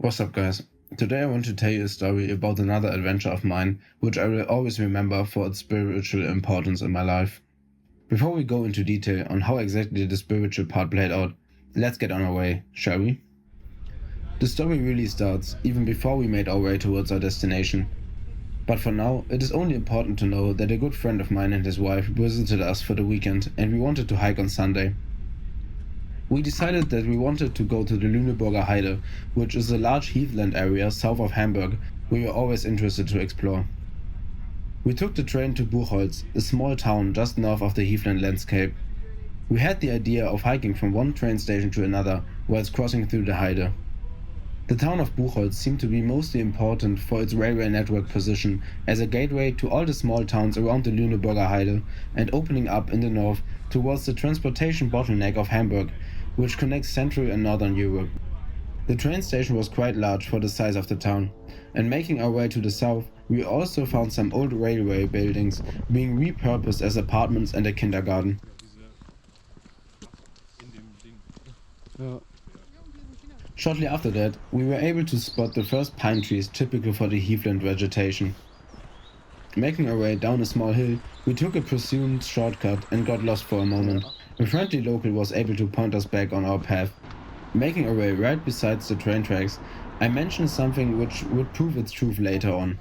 What's up, guys? Today I want to tell you a story about another adventure of mine, which I will always remember for its spiritual importance in my life. Before we go into detail on how exactly the spiritual part played out, let's get on our way, shall we? The story really starts even before we made our way towards our destination. But for now, it is only important to know that a good friend of mine and his wife visited us for the weekend and we wanted to hike on Sunday. We decided that we wanted to go to the Lüneburger Heide, which is a large heathland area south of Hamburg we were always interested to explore. We took the train to Buchholz, a small town just north of the heathland landscape. We had the idea of hiking from one train station to another whilst crossing through the Heide. The town of Buchholz seemed to be mostly important for its railway network position as a gateway to all the small towns around the Lüneburger Heide and opening up in the north towards the transportation bottleneck of Hamburg, which connects Central and Northern Europe. The train station was quite large for the size of the town, and making our way to the south, we also found some old railway buildings being repurposed as apartments and a kindergarten. Shortly after that, we were able to spot the first pine trees typical for the heathland vegetation. Making our way down a small hill, we took a presumed shortcut and got lost for a moment. A friendly local was able to point us back on our path. Making our way right beside the train tracks, I mentioned something which would prove its truth later on.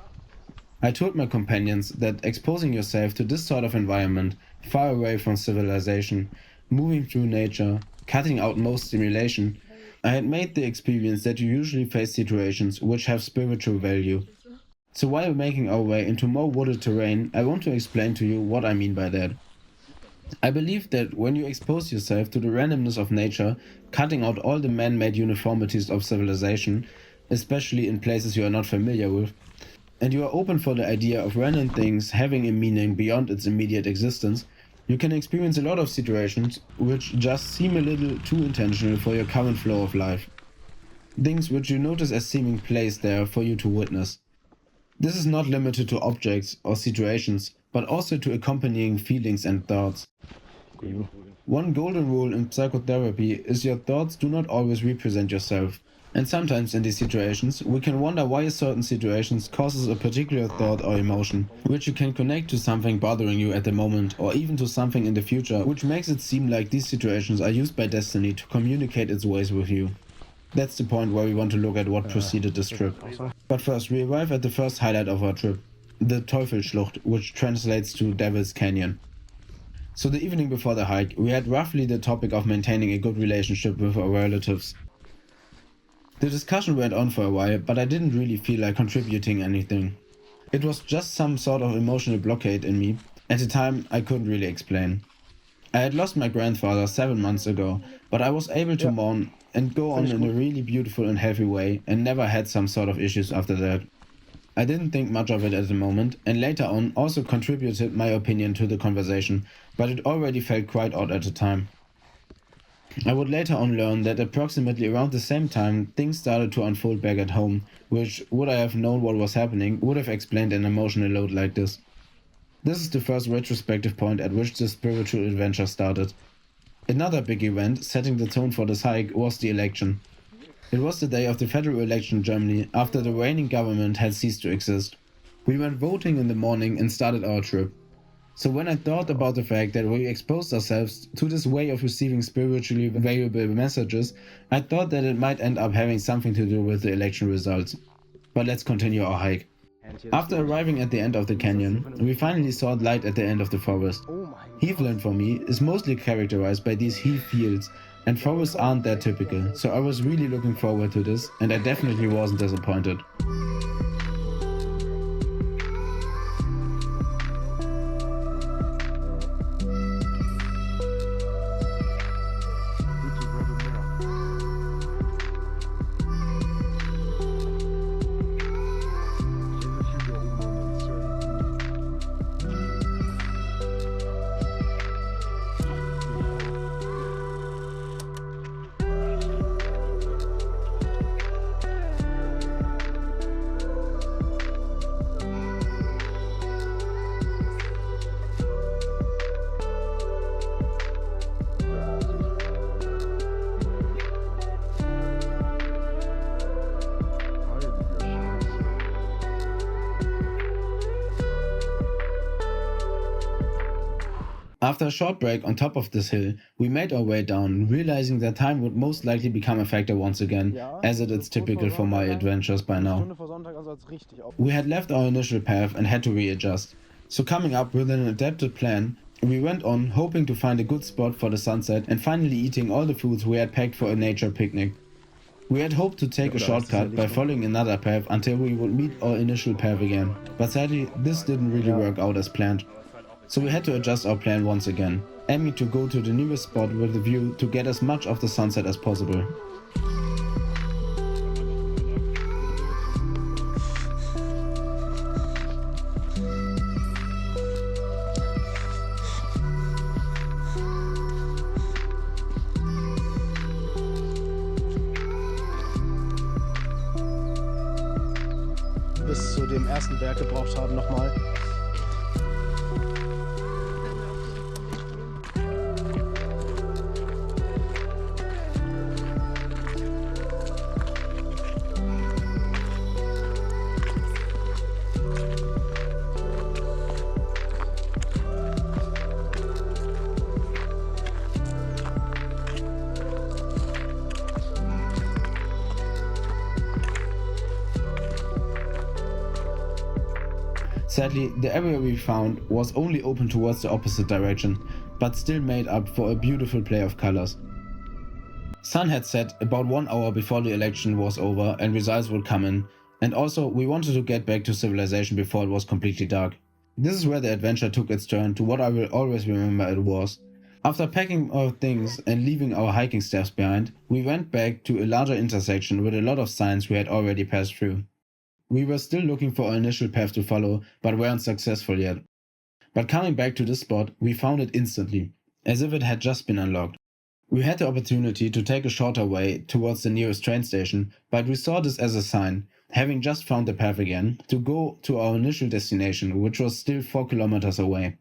I told my companions that exposing yourself to this sort of environment, far away from civilization, moving through nature, cutting out most stimulation, I had made the experience that you usually face situations which have spiritual value. So while making our way into more wooded terrain, I want to explain to you what I mean by that. I believe that when you expose yourself to the randomness of nature, cutting out all the man-made uniformities of civilization, especially in places you are not familiar with, and you are open for the idea of random things having a meaning beyond its immediate existence, you can experience a lot of situations which just seem a little too intentional for your current flow of life. Things which you notice as seeming placed there for you to witness. This is not limited to objects or situations, but also to accompanying feelings and thoughts. One golden rule in psychotherapy is your thoughts do not always represent yourself. And sometimes in these situations, we can wonder why a certain situation causes a particular thought or emotion, which you can connect to something bothering you at the moment, or even to something in the future, which makes it seem like these situations are used by destiny to communicate its ways with you. That's the point where we want to look at what preceded this trip. But first, we arrive at the first highlight of our trip, the Teufelsschlucht, which translates to Devil's Canyon. So the evening before the hike, we had roughly the topic of maintaining a good relationship with our relatives. The discussion went on for a while, but I didn't really feel like contributing anything. It was just some sort of emotional blockade in me. At the time, I couldn't really explain. I had lost my grandfather 7 months ago, but I was able to mourn and go on in a really beautiful and healthy way and never had some sort of issues after that. I didn't think much of it at the moment, and later on also contributed my opinion to the conversation, but it already felt quite odd at the time. I would later on learn that approximately around the same time things started to unfold back at home, which, would I have known what was happening, would have explained an emotional load like this. This is the first retrospective point at which the spiritual adventure started. Another big event setting the tone for this hike was the election. It was the day of the federal election in Germany after the reigning government had ceased to exist. We went voting in the morning and started our trip. So when I thought about the fact that we exposed ourselves to this way of receiving spiritually valuable messages, I thought that it might end up having something to do with the election results. But let's continue our hike. After arriving at the end of the canyon, we finally saw light at the end of the forest. Heathland for me is mostly characterized by these heath fields, and forests aren't that typical, so I was really looking forward to this, and I definitely wasn't disappointed. After a short break on top of this hill, we made our way down, realizing that time would most likely become a factor once again, as it is typical for my adventures by now. We had left our initial path and had to readjust. So coming up with an adapted plan, we went on hoping to find a good spot for the sunset and finally eating all the foods we had packed for a nature picnic. We had hoped to take a shortcut by following another path until we would meet our initial path again, but sadly this didn't really work out as planned. So we had to adjust our plan once again, aiming to go to the nearest spot with a view to get as much of the sunset as possible. Bis zu dem ersten Berg gebraucht haben nochmal. Sadly, the area we found was only open towards the opposite direction, but still made up for a beautiful play of colors. Sun had set about 1 hour before the election was over and results would come in, and also we wanted to get back to civilization before it was completely dark. This is where the adventure took its turn to what I will always remember it was. After packing our things and leaving our hiking staffs behind, we went back to a larger intersection with a lot of signs we had already passed through. We were still looking for our initial path to follow, but weren't successful yet. But coming back to this spot, we found it instantly, as if it had just been unlocked. We had the opportunity to take a shorter way towards the nearest train station, but we saw this as a sign, having just found the path again, to go to our initial destination, which was still 4 kilometers away.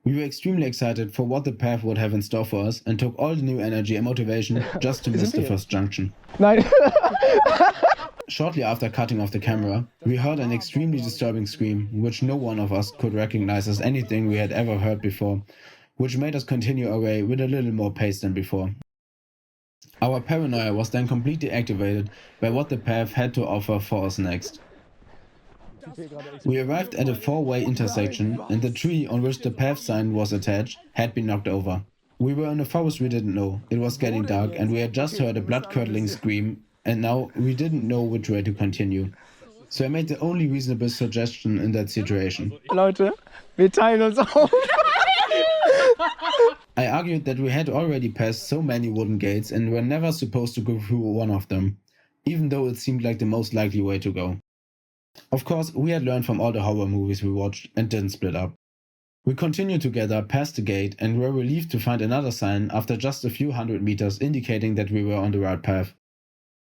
We were extremely excited for what the path would have in store for us and took all the new energy and motivation just to miss the first junction. Nein. Shortly after cutting off the camera, we heard an extremely disturbing scream, which no one of us could recognize as anything we had ever heard before, which made us continue our way with a little more pace than before. Our paranoia was then completely activated by what the path had to offer for us next. We arrived at a 4-way intersection, and the tree on which the path sign was attached had been knocked over. We were in a forest we didn't know, it was getting dark, and we had just heard a blood-curdling scream, and now we didn't know which way to continue. So I made the only reasonable suggestion in that situation. Leute, wir teilen uns auf. I argued that we had already passed so many wooden gates and were never supposed to go through one of them, even though it seemed like the most likely way to go. Of course, we had learned from all the horror movies we watched and didn't split up. We continued together past the gate and were relieved to find another sign after just a few hundred meters indicating that we were on the right path.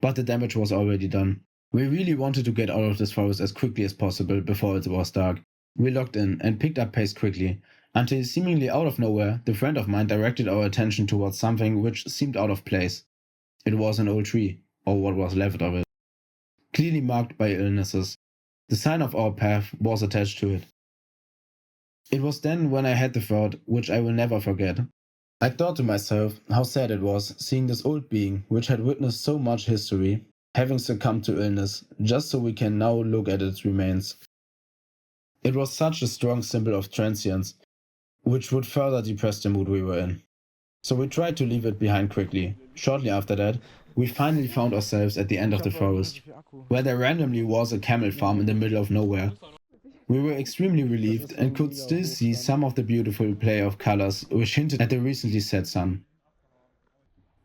But the damage was already done. We really wanted to get out of this forest as quickly as possible before it was dark. We locked in and picked up pace quickly, until seemingly out of nowhere, the friend of mine directed our attention towards something which seemed out of place. It was an old tree, or what was left of it, clearly marked by illnesses. The sign of our path was attached to it. It was then when I had the thought, which I will never forget. I thought to myself how sad it was seeing this old being, which had witnessed so much history, having succumbed to illness, just so we can now look at its remains. It was such a strong symbol of transience, which would further depress the mood we were in. So we tried to leave it behind quickly. Shortly after that, we finally found ourselves at the end of the forest, where there randomly was a camel farm in the middle of nowhere. We were extremely relieved and could still see some of the beautiful play of colors which hinted at the recently set sun.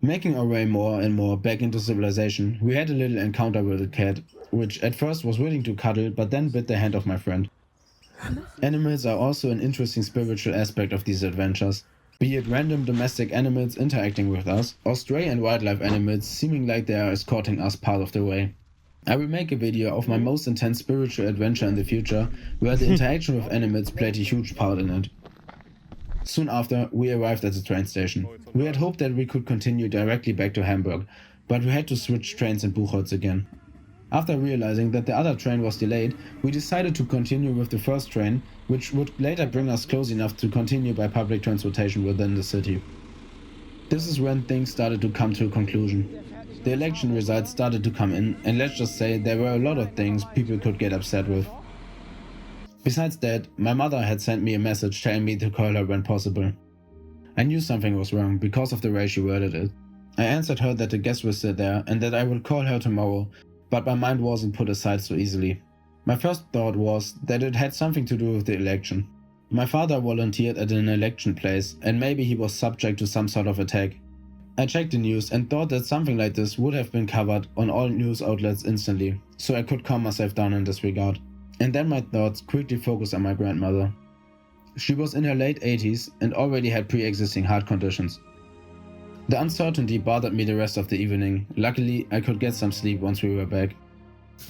Making our way more and more back into civilization, we had a little encounter with a cat, which at first was willing to cuddle but then bit the hand of my friend. Animals are also an interesting spiritual aspect of these adventures, be it random domestic animals interacting with us, or stray and wildlife animals seeming like they are escorting us part of the way. I will make a video of my most intense spiritual adventure in the future, where the interaction with animals played a huge part in it. Soon after, we arrived at the train station. We had hoped that we could continue directly back to Hamburg, but we had to switch trains in Buchholz again. After realizing that the other train was delayed, we decided to continue with the first train, which would later bring us close enough to continue by public transportation within the city. This is when things started to come to a conclusion. The election results started to come in, and let's just say there were a lot of things people could get upset with. Besides that, my mother had sent me a message telling me to call her when possible. I knew something was wrong because of the way she worded it. I answered her that the guest was still there and that I would call her tomorrow, but my mind wasn't put aside so easily. My first thought was that it had something to do with the election. My father volunteered at an election place and maybe he was subject to some sort of attack. I checked the news and thought that something like this would have been covered on all news outlets instantly, so I could calm myself down in this regard. And then my thoughts quickly focused on my grandmother. She was in her late 80s and already had pre-existing heart conditions. The uncertainty bothered me the rest of the evening. Luckily, I could get some sleep once we were back.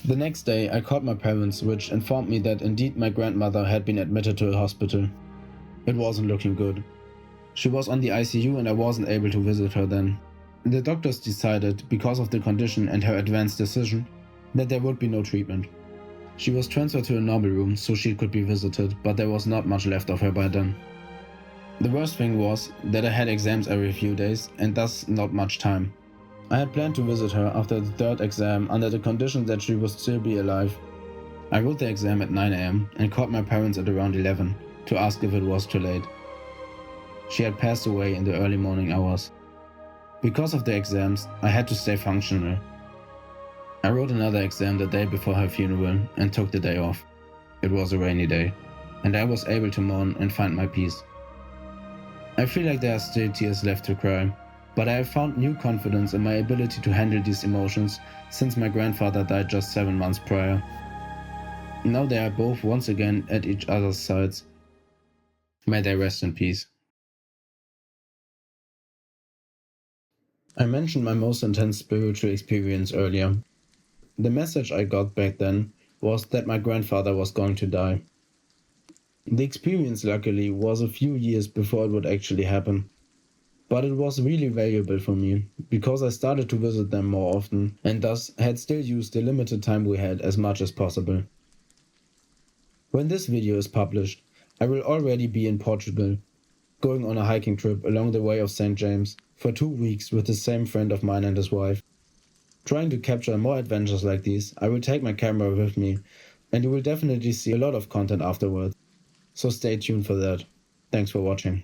The next day, I called my parents, which informed me that indeed my grandmother had been admitted to a hospital. It wasn't looking good. She was on the ICU and I wasn't able to visit her then. The doctors decided, because of the condition and her advanced decision, that there would be no treatment. She was transferred to a normal room so she could be visited, but there was not much left of her by then. The worst thing was that I had exams every few days and thus not much time. I had planned to visit her after the third exam under the condition that she would still be alive. I wrote the exam at 9 AM and called my parents at around 11 to ask if it was too late. She had passed away in the early morning hours. Because of the exams, I had to stay functional. I wrote another exam the day before her funeral and took the day off. It was a rainy day, and I was able to mourn and find my peace. I feel like there are still tears left to cry, but I have found new confidence in my ability to handle these emotions since my grandfather died just 7 months prior. Now they are both once again at each other's sides. May they rest in peace. I mentioned my most intense spiritual experience earlier. The message I got back then was that my grandfather was going to die. The experience, luckily, was a few years before it would actually happen. But it was really valuable for me, because I started to visit them more often, and thus had still used the limited time we had as much as possible. When this video is published, I will already be in Portugal, going on a hiking trip along the Way of St. James for 2 weeks with the same friend of mine and his wife. Trying to capture more adventures like these, I will take my camera with me, and you will definitely see a lot of content afterwards. So stay tuned for that. Thanks for watching.